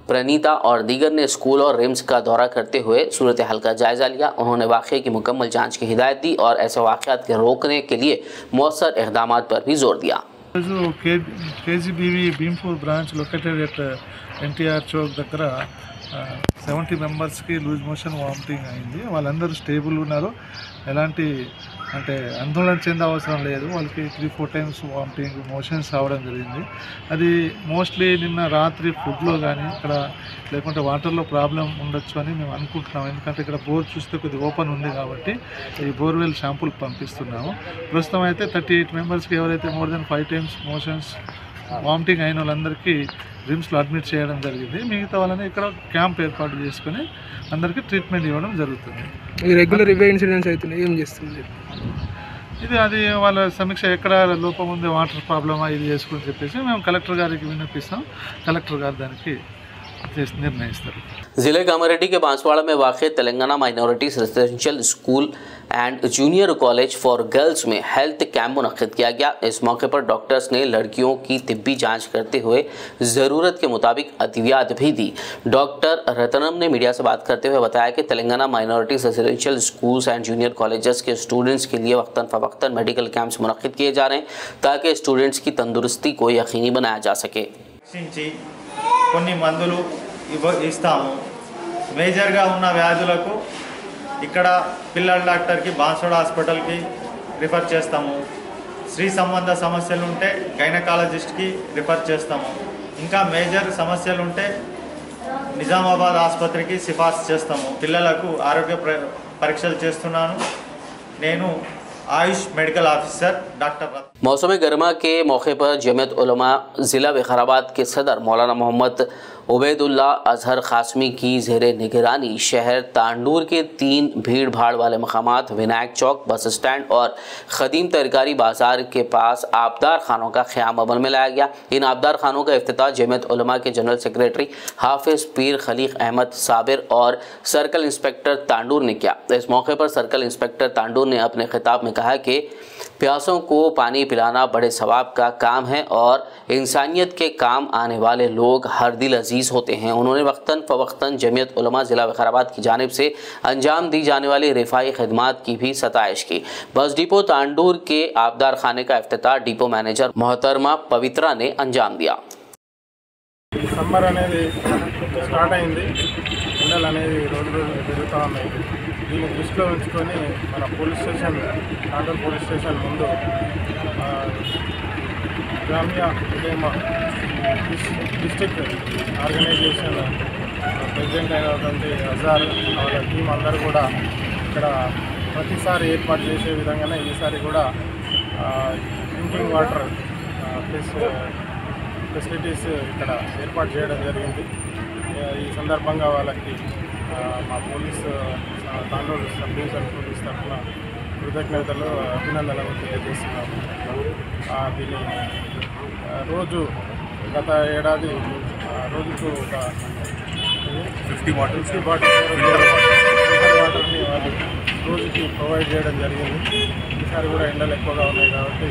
Speaker 3: प्रणीता और दीगर ने स्कूल और रिम्स का दौरा करते हुए सूरत हाल का जायजा लिया। उन्होंने वाक़े की मुकम्मल जांच की हिदायत दी और ऐसे वाक़यात के रोकने के लिए मौसर इक़दाम पर भी जोर दिया।
Speaker 14: KGBV Bhimpur branch located at NTR चौक దగ్గర 70 మెంబర్స్ కి లూజ్ మోషన్ వామిటింగ్ అయింది। వాళ్ళందరూ స్టేబుల్ ఉన్నారు, ఎలాంటి అంటే ఆందోళన చెందే అవసరం లేదు। వాళ్ళకి 3-4 టైమ్స్ వామిటింగ్ మోషన్స్ అవడం జరిగింది। అది మోస్ట్లీ నిన్న రాత్రి ఫుడ్లో కానీ ఇక్కడ లేకుంటే వాటర్లో ప్రాబ్లం ఉండొచ్చు అని మేము అనుకుంటున్నాం, ఎందుకంటే ఇక్కడ బోర్ చూస్తే కొద్దిగా ఓపెన్ ఉంది కాబట్టి ఈ బోర్వెల్ షాంపుల్ పంపిస్తున్నాము। ప్రస్తుతం అయితే 38 మెంబర్స్కి ఎవరైతే more than 5 times motions vomiting అయిన వాళ్ళందరికీ రిమ్స్లో అడ్మిట్ చేయడం జరిగింది। మిగతా వాళ్ళని ఇక్కడ క్యాంప్ ఏర్పాటు చేసుకొని అందరికీ ట్రీట్మెంట్ ఇవ్వడం జరుగుతుంది।
Speaker 15: రెగ్యులర్ ఇవే ఇన్సిడెంట్స్ అవుతున్నాయి, ఏం చేస్తుంది
Speaker 14: ఇది? అది వాళ్ళ సమీక్ష ఎక్కడ లోపం ఉంది, వాటర్ ప్రాబ్లమా ఇది చేసుకుని చెప్పేసి మేము కలెక్టర్ గారికి విన్నపిస్తాం, కలెక్టర్ గారు దానికి निर्णय।
Speaker 3: जिले कामारेड्डी के बांसवाड़ा में वाक़ Telangana minorities residential school and junior college for girls में हेल्थ कैंप मुनक़्क़िद किया गया। इस मौके पर डॉक्टर्स ने लड़कियों की तिब्बी जांच करते हुए ज़रूरत के मुताबिक अद्वियात भी दी। डॉक्टर रतनम ने मीडिया से बात करते हुए बताया कि Telangana minorities residential schools and junior colleges के स्टूडेंट्स के लिए वक्तन फ़वक्तन मेडिकल कैंप्स मुनक़्क़िद किए जा रहे हैं, ताकि स्टूडेंट्स की तंदुरुस्ती को यकीनी बनाया जा सके।
Speaker 16: కొన్ని మందులు ఇస్తాము। మేజర్గా ఉన్న వ్యాధులకు ఇక్కడ పిల్లల డాక్టర్కి బాన్సోడ్ హాస్పిటల్కి రిఫర్ చేస్తాము। స్త్రీ సంబంధ సమస్యలు ఉంటే గైనకాలజిస్ట్కి రిఫర్ చేస్తాము। ఇంకా మేజర్ సమస్యలు ఉంటే నిజామాబాద్ ఆసుపత్రికి సిఫార్సు చేస్తాము। పిల్లలకు ఆరోగ్య పరీక్షలు చేస్తున్నాను నేను, आयुष मेडिकल ऑफिसर डॉक्टर।
Speaker 3: मौसम गर्मा के मौके पर जमीयत उलमा ज़िला विकाराबाद के सदर मौलाना मोहम्मद उबैदुल्ला अजहर खासमी की ज़ेरे निगरानी शहर तांडूर के 3 भीड़ भाड़ वाले मकामात विनायक चौक, बस स्टैंड और ख़दीम तरकारी बाज़ार के पास आबदार खानों का क़याम अमल में लाया गया। इन आबदार खानों का इफ्तिताह जमीयत उलमा के जनरल सेक्रेटरी हाफिज़ पीर खलीक अहमद साबिर और सर्कल इंस्पेक्टर तांडूर ने किया। इस मौके पर सर्कल इंस्पेक्टर तांडूर ने अपने खिताब में कहा कि प्यासों को पानी पिलाना बड़े सवाब का काम है और इंसानियत के काम आने वाले लोग हर दिल अजीज़ होते हैं। उन्होंने वक्तन फ़वक्तन जमीयत उलमा ज़िला विकाराबाद की जानिब से अंजाम दी जाने वाली रिफाई खिदमात की भी सताइश की। बस डिपो तांडूर के आबदार खाने का इफ्तिताह डिपो मैनेजर मोहतरमा पवित्रा ने अंजाम दिया।
Speaker 17: సమ్మర్ అనేది స్టార్ట్ అయింది, ఎండలు అనేది రోజు రోజు పెరుగుతూ ఉన్నాయి। దీన్ని దృష్టిలో ఉంచుకొని మన police station, Tandur police station ముందు Jamia Ulema district organisation president అయినటువంటి అజార్ వాళ్ళ టీం అందరూ కూడా ఇక్కడ ప్రతిసారి ఏర్పాటు చేసే విధంగానే ఈసారి కూడా డ్రింకింగ్ వాటర్ ఫెసిలిటీస్ ఇక్కడ ఏర్పాటు చేయడం జరిగింది। ఈ సందర్భంగా వాళ్ళకి మా police Tandur sub division police తరఫున కృతజ్ఞతలు, అభినందనలు తెలియజేస్తున్నాము। దీన్ని రోజు గత ఏడాది రోజుకు ఒక 50 బాటిల్స్ వాటర్ని వాళ్ళు రోజుకి ప్రొవైడ్ చేయడం జరిగింది. ఈసారి కూడా ఎండలు ఎక్కువగా ఉన్నాయి కాబట్టి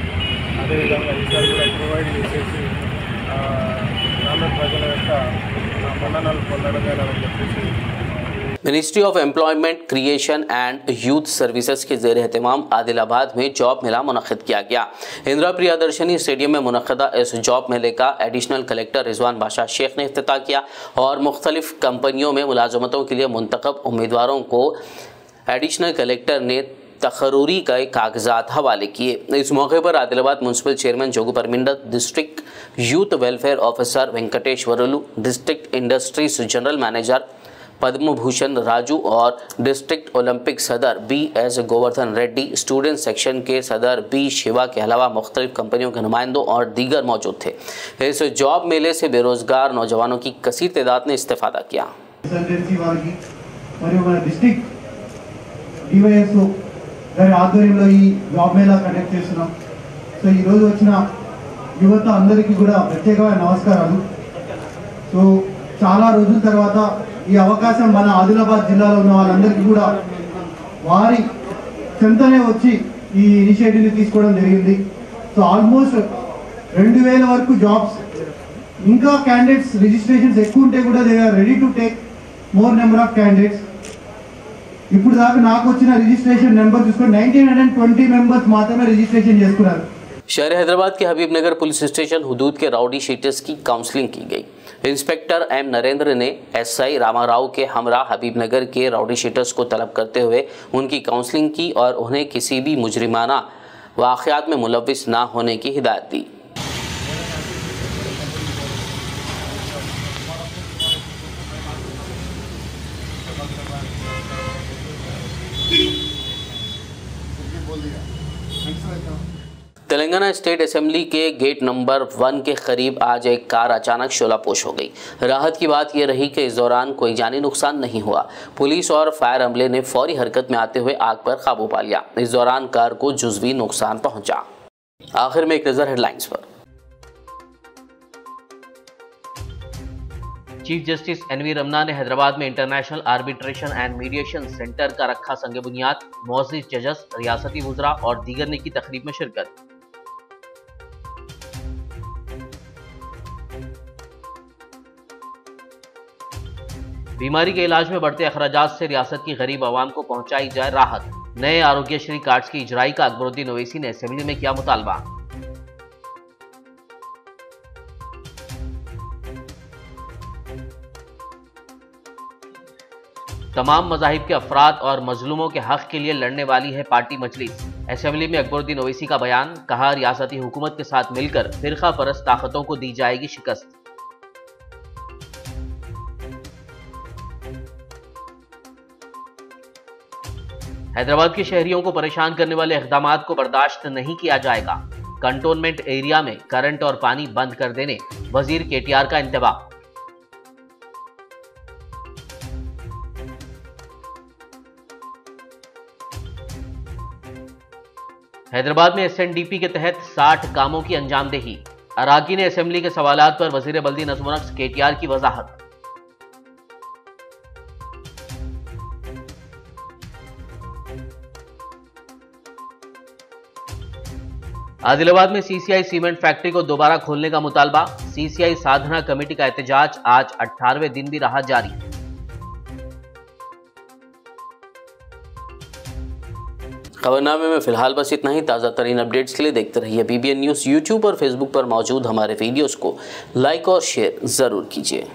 Speaker 17: అదేవిధంగా ఈసారి కూడా ప్రొవైడ్ చేసేసి గ్రామీణ ప్రజల యొక్క మన్ననలు పొందడమేనని చెప్పేసి
Speaker 3: ministry of employment, creation and youth services के ज़ेर एहतमाम आदिलाबाद में जॉब मेला मुनक़िद किया गया। इंदिरा प्रियदर्शनी स्टेडियम में मुनक़दा इस जॉब मेले का एडिशनल कलेक्टर रिजवान बादशाह शेख ने इफ्तिताह किया और मुख्तलिफ कंपनियों में मुलाजमतों के लिए मुंतखब उम्मीदवारों को एडिशनल कलेक्टर ने तकरूरी का कागजात हवाले किए। इस मौके पर Adilabad municipal chairman Jogu Parminder, district youth welfare officer Venkateshwarlu, district industries general manager Padma Bhushan Raju और डिस्ट्रिक्ट ओलंपिक सदर BS Govardhan Reddy, student section के सदर B शिवा के अलावा मुख्तलिफ कंपनियों के नुमाइंदों और दीगर मौजूद थे। इस जॉब मेले से बेरोजगार नौजवानों की कसीर तादाद ने इस्तेफादा किया।
Speaker 18: ఆధ్వర్యంలో ఈ జాబ్ మేళా కండక్ట్ చేస్తున్నాం. సో ఈరోజు వచ్చిన యువత అందరికీ కూడా ప్రత్యేకమైన నమస్కారాలు. సో చాలా రోజుల తర్వాత ఈ అవకాశం మన ఆదిలాబాద్ జిల్లాలో ఉన్న వాళ్ళందరికీ కూడా వారి చెంతనే వచ్చి ఈ ఇనిషియేటివ్ని తీసుకోవడం జరిగింది. సో ఆల్మోస్ట్ 2000 వరకు జాబ్స్, ఇంకా క్యాండిడేట్స్ రిజిస్ట్రేషన్స్ ఎక్కువ ఉంటే కూడా they are ready to take more number of candidates. ఇప్పుడు దాకా నాకు వచ్చిన రిజిస్ట్రేషన్ నెంబర్ చూసుకొని 1920 మెంబర్స్ మాత్రమే రిజిస్ట్రేషన్ చేసుకున్నారు.
Speaker 3: शहर हैदराबाद के हबीबनगर पुलिस स्टेशन हुदूद के राउडी शीटर्स की काउंसलिंग की गई। इंस्पेक्टर M नरेंद्र ने SI रामाराव के हमरा हबीबनगर के राउडी शीटर्स को तलब करते हुए उनकी काउंसलिंग की और उन्हें किसी भी मुजरिमाना वाक़यात में मुलव्विस ना होने की हिदायत दी। तेलंगाना स्टेट असेंबली के गेट नंबर 1 के करीब आज एक कार अचानक शोलापोश हो गई। राहत की बात यह रही कि इस दौरान कोई जानी नुकसान नहीं हुआ। पुलिस और फायर अमले ने फौरी हरकत में आते हुए आग पर काबू पा लिया। इस दौरान कार को जुज़वी नुकसान पहुंचा। आखिर में एक नजर हेडलाइंस पर। चीफ जस्टिस NV रमना ने हैदराबाद में international arbitration and mediation centre का रखा संग बुनियाद। मौजूद जजेस, रियासती वुज़रा और दीगर ने की तकरीब में शिरकत। बीमारी के इलाज में बढ़ते अखराजात से रियासत की गरीब आवाम को पहुंचाई जाए राहत। नए आरोग्यश्री कार्ड्स की इजराई का अकबरुद्दीन ओवैसी ने असेंबली में किया मुतालबा। तमाम मज़ाहिब के अफराद और मजलूमों के हक के लिए लड़ने वाली है पार्टी मजलिस। असेंबली में अकबरुद्दीन ओवैसी का बयान, कहा रियासती हुकूमत के साथ मिलकर फिरका परस्त ताकतों को दी जाएगी शिकस्त। हैदराबाद के शहरियों को परेशान करने वाले इक़दामात को बर्दाश्त नहीं किया जाएगा। कंटोनमेंट एरिया में करंट और पानी बंद कर देने वजीर KTR का इंतबाह। हैदराबाद में SNDP के तहत 60 कामों की अंजामदेही। अराकी ने असेंबली के सवालात पर वजीर बल्दी नज़्म-ओ-नक्श KTR की वजाहत। आदिलाबाद में CCI सीमेंट फैक्ट्री को दोबारा खोलने का मुतालबा। CCI साधना कमेटी का एहतजाज आज 18वें दिन भी रहा जारी। खबरनामे में फिलहाल बस इतना ही। ताज़ा तरीन अपडेट्स के लिए देखते रहिए BBN न्यूज़। यूट्यूब और फेसबुक पर मौजूद हमारे वीडियोस को लाइक और शेयर ज़रूर कीजिए।